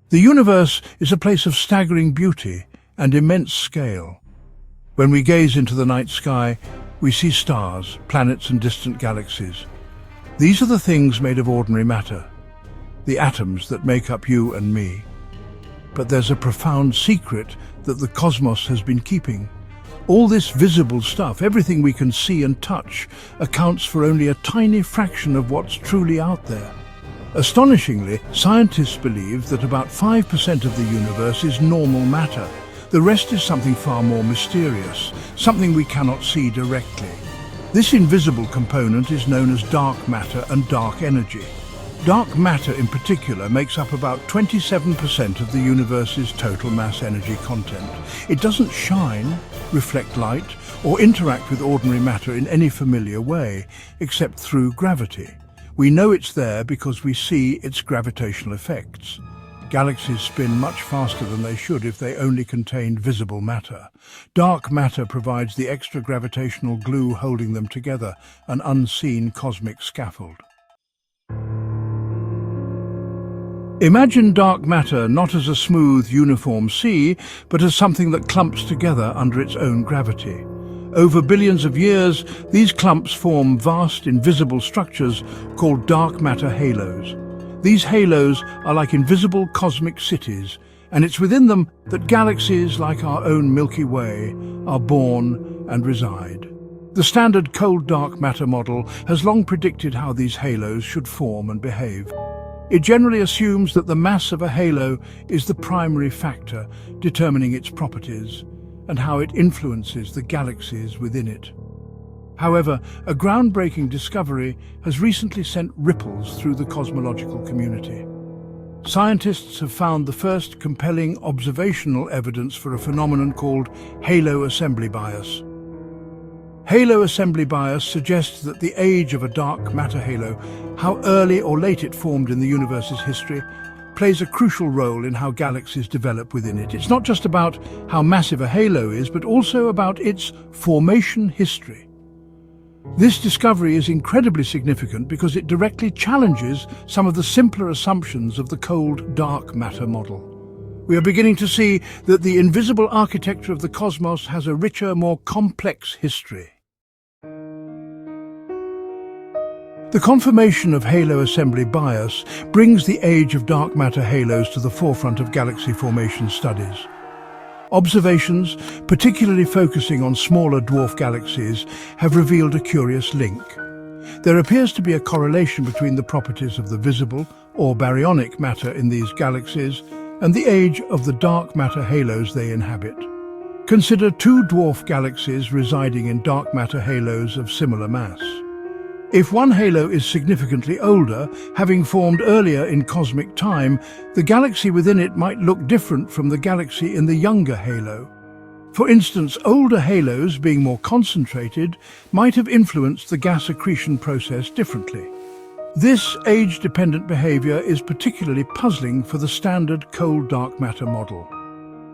The universe is a place of staggering beauty and immense scale. When we gaze into the night sky, we see stars, planets and distant galaxies. These are the things made of ordinary matter, the atoms that make up you and me. But there's a profound secret that the cosmos has been keeping. All this visible stuff, everything we can see and touch, accounts for only a tiny fraction of what's truly out there. Astonishingly, scientists believe that about 5% of the universe is normal matter. The rest is something far more mysterious, something we cannot see directly. This invisible component is known as dark matter and dark energy. Dark matter in particular makes up about 27% of the universe's total mass energy content. It doesn't shine, reflect light, or interact with ordinary matter in any familiar way, except through gravity. We know it's there because we see its gravitational effects. Galaxies spin much faster than they should if they only contained visible matter. Dark matter provides the extra gravitational glue holding them together, an unseen cosmic scaffold. Imagine dark matter not as a smooth, uniform sea, but as something that clumps together under its own gravity. Over billions of years, these clumps form vast, invisible structures called dark matter halos. These halos are like invisible cosmic cities, and it's within them that galaxies like our own Milky Way are born and reside. The standard cold dark matter model has long predicted how these halos should form and behave. It generally assumes that the mass of a halo is the primary factor determining its properties and how it influences the galaxies within it. However, a groundbreaking discovery has recently sent ripples through the cosmological community. Scientists have found the first compelling observational evidence for a phenomenon called halo assembly bias. Halo assembly bias suggests that the age of a dark matter halo, how early or late it formed in the universe's history, plays a crucial role in how galaxies develop within it. It's not just about how massive a halo is, but also about its formation history. This discovery is incredibly significant because it directly challenges some of the simpler assumptions of the cold dark matter model. We are beginning to see that the invisible architecture of the cosmos has a richer, more complex history. The confirmation of halo assembly bias brings the age of dark matter halos to the forefront of galaxy formation studies. Observations, particularly focusing on smaller dwarf galaxies, have revealed a curious link. There appears to be a correlation between the properties of the visible, or baryonic matter in these galaxies and the age of the dark matter halos they inhabit. Consider two dwarf galaxies residing in dark matter halos of similar mass. If one halo is significantly older, having formed earlier in cosmic time, the galaxy within it might look different from the galaxy in the younger halo. For instance, older halos, being more concentrated, might have influenced the gas accretion process differently. This age-dependent behavior is particularly puzzling for the standard cold dark matter model.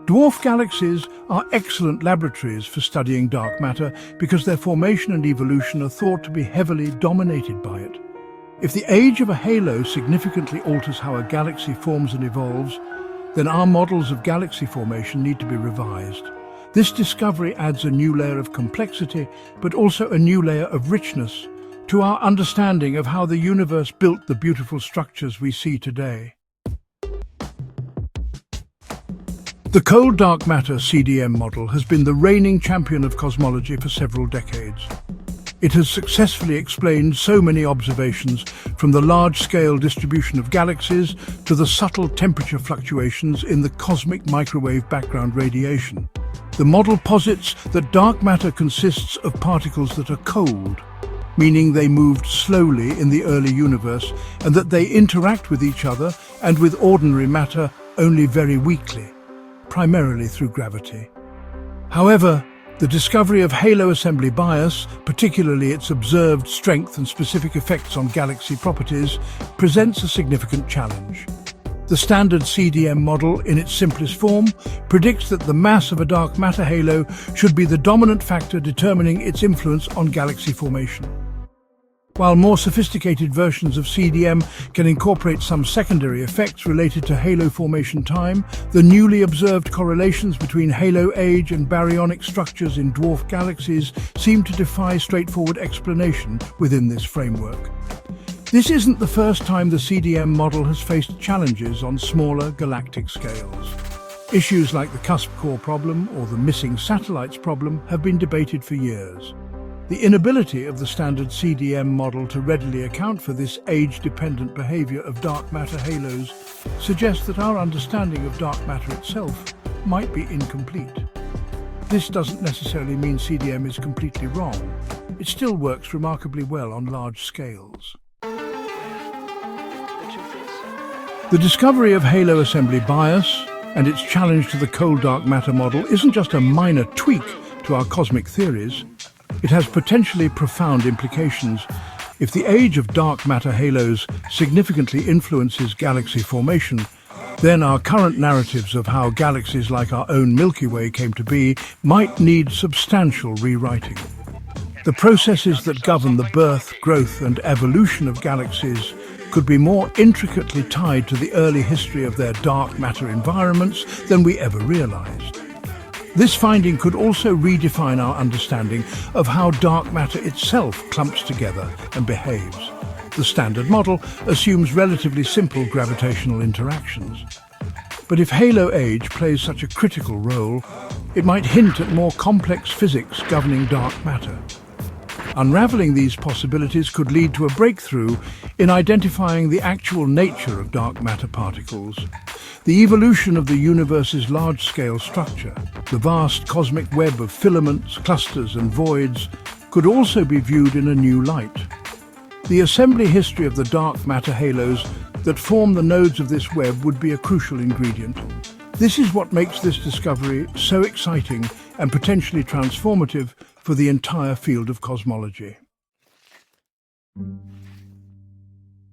Dwarf galaxies are excellent laboratories for studying dark matter because their formation and evolution are thought to be heavily dominated by it. If the age of a halo significantly alters how a galaxy forms and evolves, then our models of galaxy formation need to be revised. This discovery adds a new layer of complexity, but also a new layer of richness to our understanding of how the universe built the beautiful structures we see today. The cold dark matter CDM model has been the reigning champion of cosmology for several decades. It has successfully explained so many observations, from the large-scale distribution of galaxies to the subtle temperature fluctuations in the cosmic microwave background radiation. The model posits that dark matter consists of particles that are cold, meaning they moved slowly in the early universe, and that they interact with each other and with ordinary matter only very weakly, primarily through gravity. However, the discovery of halo assembly bias, particularly its observed strength and specific effects on galaxy properties, presents a significant challenge. The standard CDM model, in its simplest form, predicts that the mass of a dark matter halo should be the dominant factor determining its influence on galaxy formation. While more sophisticated versions of CDM can incorporate some secondary effects related to halo formation time, the newly observed correlations between halo age and baryonic structures in dwarf galaxies seem to defy straightforward explanation within this framework. This isn't the first time the CDM model has faced challenges on smaller galactic scales. Issues like the cusp core problem or the missing satellites problem have been debated for years. The inability of the standard CDM model to readily account for this age-dependent behavior of dark matter halos suggests that our understanding of dark matter itself might be incomplete. This doesn't necessarily mean CDM is completely wrong. It still works remarkably well on large scales. The discovery of halo assembly bias and its challenge to the cold dark matter model isn't just a minor tweak to our cosmic theories. It has potentially profound implications. If the age of dark matter halos significantly influences galaxy formation, then our current narratives of how galaxies like our own Milky Way came to be might need substantial rewriting. The processes that govern the birth, growth, and evolution of galaxies could be more intricately tied to the early history of their dark matter environments than we ever realized. This finding could also redefine our understanding of how dark matter itself clumps together and behaves. The standard model assumes relatively simple gravitational interactions. But if halo age plays such a critical role, it might hint at more complex physics governing dark matter. Unraveling these possibilities could lead to a breakthrough in identifying the actual nature of dark matter particles. The evolution of the universe's large-scale structure, the vast cosmic web of filaments, clusters and voids, could also be viewed in a new light. The assembly history of the dark matter halos that form the nodes of this web would be a crucial ingredient. This is what makes this discovery so exciting and potentially transformative for the entire field of cosmology.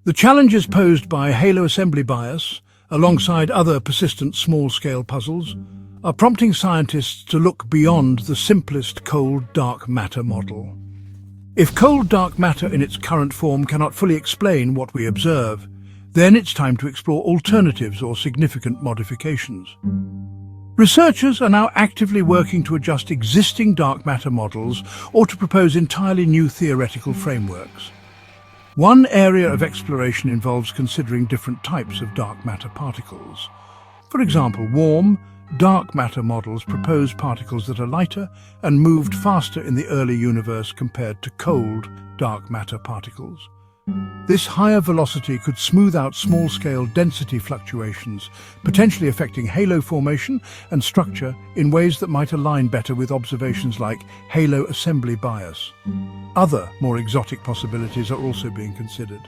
The challenges posed by halo assembly bias, alongside other persistent small-scale puzzles, are prompting scientists to look beyond the simplest cold dark matter model. If cold dark matter in its current form cannot fully explain what we observe, then it's time to explore alternatives or significant modifications. Researchers are now actively working to adjust existing dark matter models or to propose entirely new theoretical frameworks. One area of exploration involves considering different types of dark matter particles. For example, warm, dark matter models propose particles that are lighter and moved faster in the early universe compared to cold, dark matter particles. This higher velocity could smooth out small-scale density fluctuations, potentially affecting halo formation and structure in ways that might align better with observations like halo assembly bias. Other, more exotic possibilities are also being considered.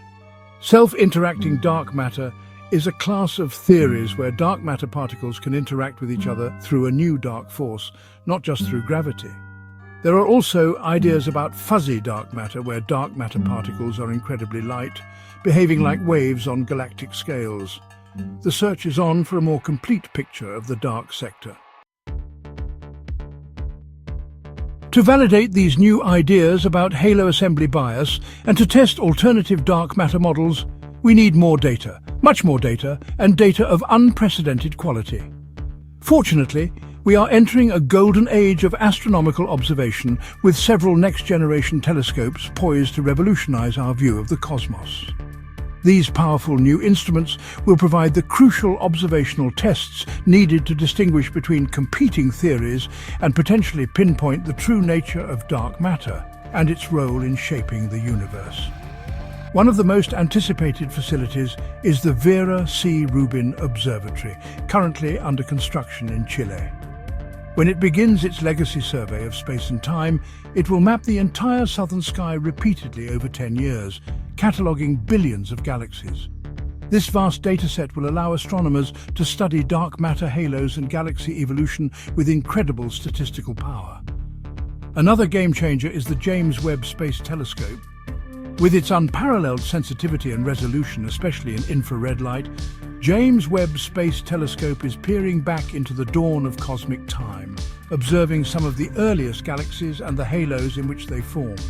Self-interacting dark matter is a class of theories where dark matter particles can interact with each other through a new dark force, not just through gravity. There are also ideas about fuzzy dark matter, where dark matter particles are incredibly light, behaving like waves on galactic scales. The search is on for a more complete picture of the dark sector. To validate these new ideas about halo assembly bias and to test alternative dark matter models, we need more data, much more data, and data of unprecedented quality. Fortunately, we are entering a golden age of astronomical observation, with several next-generation telescopes poised to revolutionize our view of the cosmos. These powerful new instruments will provide the crucial observational tests needed to distinguish between competing theories and potentially pinpoint the true nature of dark matter and its role in shaping the universe. One of the most anticipated facilities is the Vera Rubin Observatory, currently under construction in Chile. When it begins its legacy survey of space and time, it will map the entire southern sky repeatedly over 10 years, cataloguing billions of galaxies. This vast dataset will allow astronomers to study dark matter halos and galaxy evolution with incredible statistical power. Another game-changer is the James Webb Space Telescope. With its unparalleled sensitivity and resolution, especially in infrared light, James Webb Space Telescope is peering back into the dawn of cosmic time, observing some of the earliest galaxies and the halos in which they formed.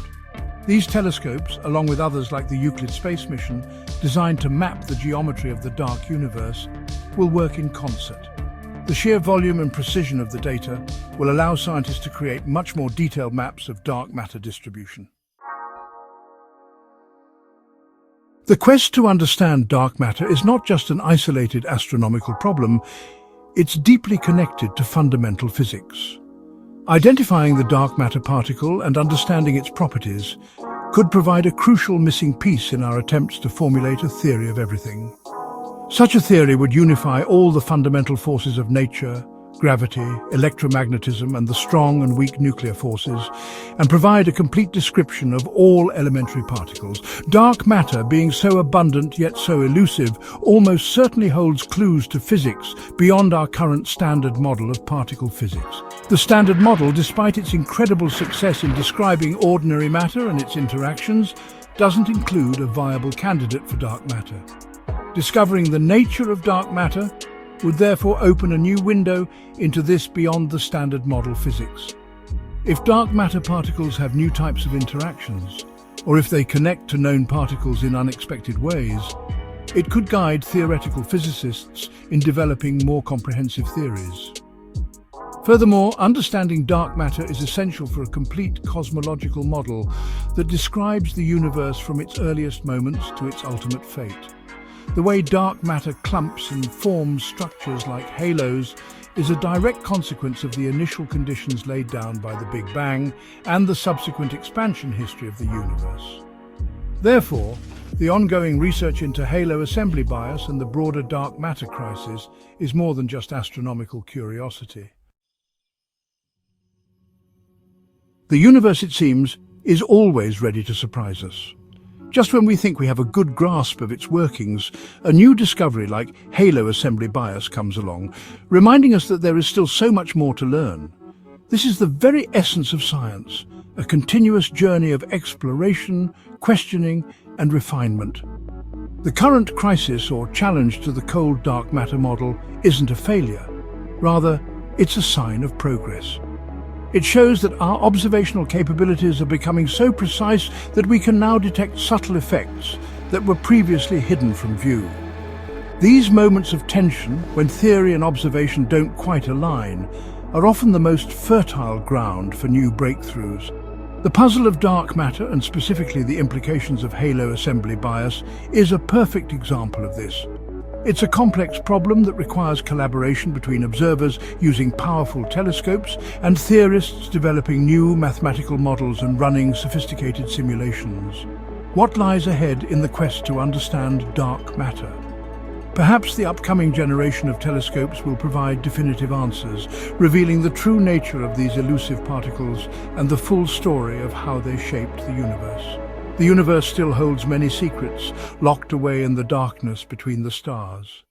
These telescopes, along with others like the Euclid space mission, designed to map the geometry of the dark universe, will work in concert. The sheer volume and precision of the data will allow scientists to create much more detailed maps of dark matter distribution. The quest to understand dark matter is not just an isolated astronomical problem, it's deeply connected to fundamental physics. Identifying the dark matter particle and understanding its properties could provide a crucial missing piece in our attempts to formulate a theory of everything. Such a theory would unify all the fundamental forces of nature, gravity, electromagnetism, and the strong and weak nuclear forces, and provide a complete description of all elementary particles. Dark matter, being so abundant yet so elusive, almost certainly holds clues to physics beyond our current standard model of particle physics. The standard model, despite its incredible success in describing ordinary matter and its interactions, doesn't include a viable candidate for dark matter. Discovering the nature of dark matter would therefore open a new window into this beyond the standard model physics. If dark matter particles have new types of interactions, or if they connect to known particles in unexpected ways, it could guide theoretical physicists in developing more comprehensive theories. Furthermore, understanding dark matter is essential for a complete cosmological model that describes the universe from its earliest moments to its ultimate fate. The way dark matter clumps and forms structures like halos is a direct consequence of the initial conditions laid down by the Big Bang and the subsequent expansion history of the universe. Therefore, the ongoing research into halo assembly bias and the broader dark matter crisis is more than just astronomical curiosity. The universe, it seems, is always ready to surprise us. Just when we think we have a good grasp of its workings, a new discovery like halo assembly bias comes along, reminding us that there is still so much more to learn. This is the very essence of science, a continuous journey of exploration, questioning, and refinement. The current crisis or challenge to the cold dark matter model isn't a failure. Rather, it's a sign of progress. It shows that our observational capabilities are becoming so precise that we can now detect subtle effects that were previously hidden from view. These moments of tension, when theory and observation don't quite align, are often the most fertile ground for new breakthroughs. The puzzle of dark matter, and specifically the implications of halo assembly bias, is a perfect example of this. It's a complex problem that requires collaboration between observers using powerful telescopes and theorists developing new mathematical models and running sophisticated simulations. What lies ahead in the quest to understand dark matter? Perhaps the upcoming generation of telescopes will provide definitive answers, revealing the true nature of these elusive particles and the full story of how they shaped the universe. The universe still holds many secrets, locked away in the darkness between the stars.